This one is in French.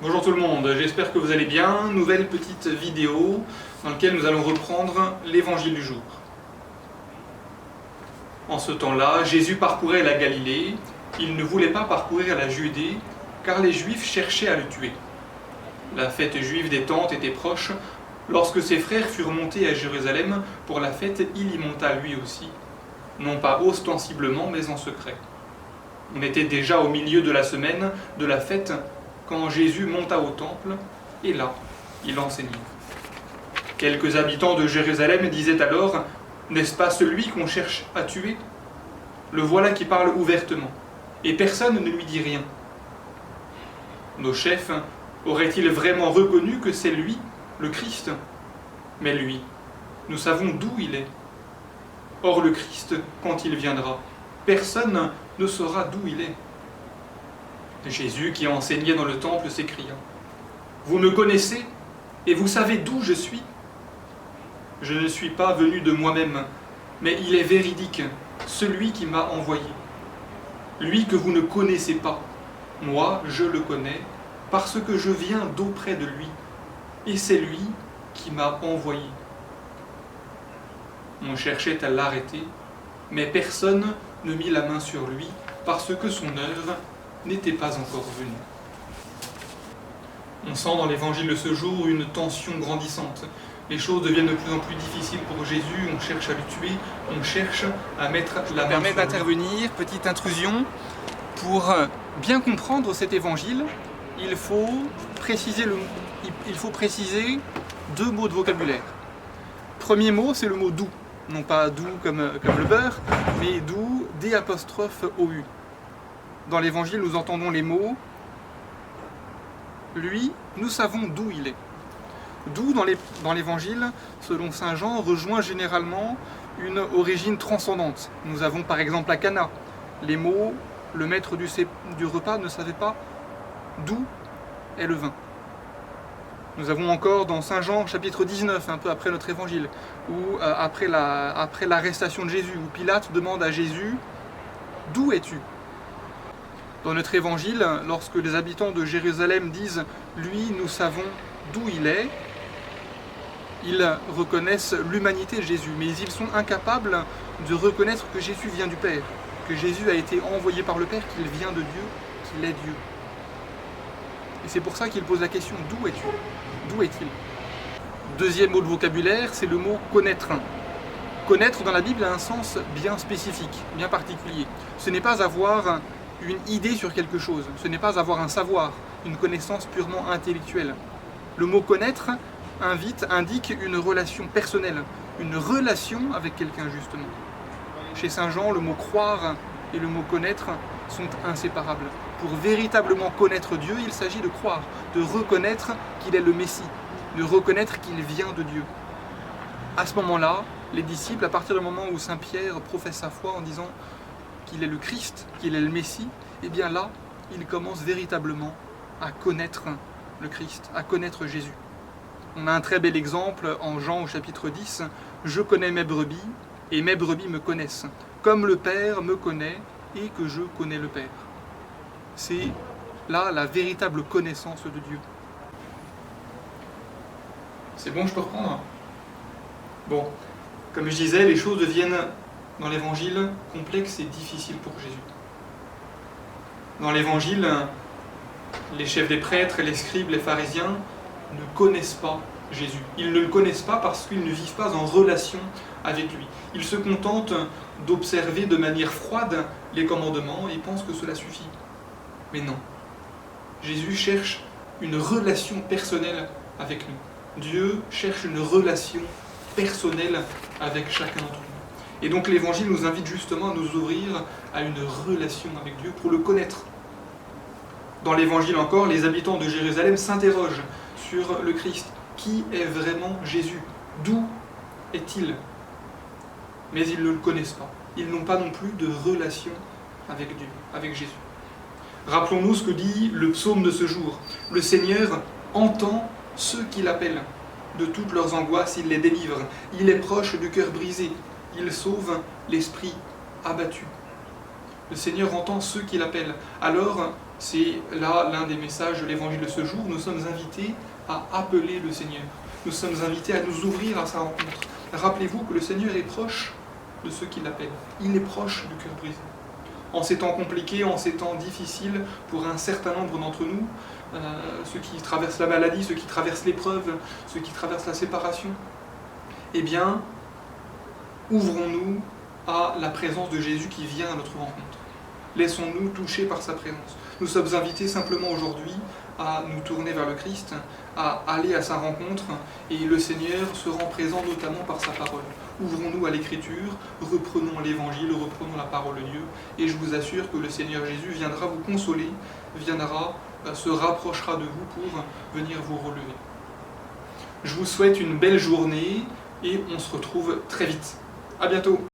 Bonjour tout le monde, j'espère que vous allez bien. Nouvelle petite vidéo dans laquelle nous allons reprendre l'évangile du jour. En ce temps-là, Jésus parcourait la Galilée. Il ne voulait pas parcourir la Judée, car les Juifs cherchaient à le tuer. La fête juive des Tentes était proche. Lorsque ses frères furent montés à Jérusalem pour la fête, il y monta lui aussi, non pas ostensiblement, mais en secret. On était déjà au milieu de la semaine de la fête, quand Jésus monta au temple, et là, il enseignait. Quelques habitants de Jérusalem disaient alors, « N'est-ce pas celui qu'on cherche à tuer? Le voilà qui parle ouvertement, et personne ne lui dit rien. » Nos chefs auraient-ils vraiment reconnu que c'est lui, le Christ? Mais lui, nous savons d'où il est. Or le Christ, quand il viendra, personne ne saura d'où il est. Jésus, qui enseignait dans le temple, s'écria, « Vous me connaissez, et vous savez d'où je suis? Je ne suis pas venu de moi-même, mais il est véridique, celui qui m'a envoyé. Lui que vous ne connaissez pas, moi je le connais, parce que je viens d'auprès de lui, et c'est lui qui m'a envoyé. » On cherchait à l'arrêter, mais personne ne mit la main sur lui, parce que son heure n'était pas encore venue. On sent dans l'évangile de ce jour une tension grandissante. Les choses deviennent de plus en plus difficiles pour Jésus, on cherche à le tuer, on cherche à mettre la main. Permet d'intervenir, petite intrusion. Pour bien comprendre cet évangile, il faut préciser deux mots de vocabulaire. Premier mot, c'est le mot doux. Non pas doux comme le beurre, mais doux, D''OU. Dans l'évangile, nous entendons les mots « Lui, nous savons d'où il est ». D'où, dans l'évangile, selon saint Jean, rejoint généralement une origine transcendante. Nous avons par exemple à Cana. Les mots, le maître du repas ne savait pas d'où est le vin. Nous avons encore dans saint Jean, chapitre 19, un peu après notre évangile, où après l'arrestation de Jésus, où Pilate demande à Jésus « D'où es-tu » Dans notre évangile, lorsque les habitants de Jérusalem disent « Lui, nous savons d'où il est », ils reconnaissent l'humanité de Jésus, mais ils sont incapables de reconnaître que Jésus vient du Père, que Jésus a été envoyé par le Père, qu'il vient de Dieu, qu'il est Dieu. Et c'est pour ça qu'ils posent la question « D'où es-tu » D'où est-il? Deuxième mot de vocabulaire, c'est le mot « connaître ». Connaître dans la Bible a un sens bien spécifique, bien particulier. Ce n'est pas avoir une idée sur quelque chose, ce n'est pas avoir un savoir, une connaissance purement intellectuelle. Le mot « connaître » indique une relation personnelle, une relation avec quelqu'un justement. Chez saint Jean, le mot « croire » et le mot « connaître » sont inséparables. Pour véritablement connaître Dieu, il s'agit de croire, de reconnaître qu'il est le Messie, de reconnaître qu'il vient de Dieu. À ce moment-là, les disciples, à partir du moment où saint Pierre professe sa foi en disant qu'il est le Christ, qu'il est le Messie, et bien là, ils commencent véritablement à connaître le Christ, à connaître Jésus. On a un très bel exemple en Jean au chapitre 10, « Je connais mes brebis, et mes brebis me connaissent, comme le Père me connaît, et que je connais le Père. » C'est là la véritable connaissance de Dieu. C'est bon, je peux reprendre? Bon, comme je disais, les choses deviennent, dans l'évangile, complexes et difficiles pour Jésus. Dans l'évangile, les chefs des prêtres, les scribes, les pharisiens ne connaissent pas Jésus. Ils ne le connaissent pas parce qu'ils ne vivent pas en relation avec lui. Ils se contentent d'observer de manière froide les commandements et pensent que cela suffit. Mais non. Jésus cherche une relation personnelle avec nous. Dieu cherche une relation personnelle avec chacun d'entre nous. Et donc l'évangile nous invite justement à nous ouvrir à une relation avec Dieu pour le connaître. Dans l'évangile encore, les habitants de Jérusalem s'interrogent sur le Christ. Qui est vraiment Jésus? D'où est-il? Mais ils ne le connaissent pas. Ils n'ont pas non plus de relation avec Dieu, avec Jésus. Rappelons-nous ce que dit le psaume de ce jour. Le Seigneur entend ceux qui l'appellent. De toutes leurs angoisses, il les délivre. Il est proche du cœur brisé. Il sauve l'esprit abattu. Le Seigneur entend ceux qui l'appellent. Alors, c'est là l'un des messages de l'évangile de ce jour, nous sommes invités à appeler le Seigneur. Nous sommes invités à nous ouvrir à sa rencontre. Rappelez-vous que le Seigneur est proche de ceux qui l'appellent. Il est proche du cœur brisé. En ces temps compliqués, en ces temps difficiles, pour un certain nombre d'entre nous, ceux qui traversent la maladie, ceux qui traversent l'épreuve, ceux qui traversent la séparation, eh bien, ouvrons-nous à la présence de Jésus qui vient à notre rencontre. Laissons-nous toucher par sa présence. Nous sommes invités simplement aujourd'hui à nous tourner vers le Christ, à aller à sa rencontre, et le Seigneur se rend présent notamment par sa parole. Ouvrons-nous à l'Écriture, reprenons l'Évangile, reprenons la parole de Dieu, et je vous assure que le Seigneur Jésus viendra vous consoler, se rapprochera de vous pour venir vous relever. Je vous souhaite une belle journée, et on se retrouve très vite. À bientôt.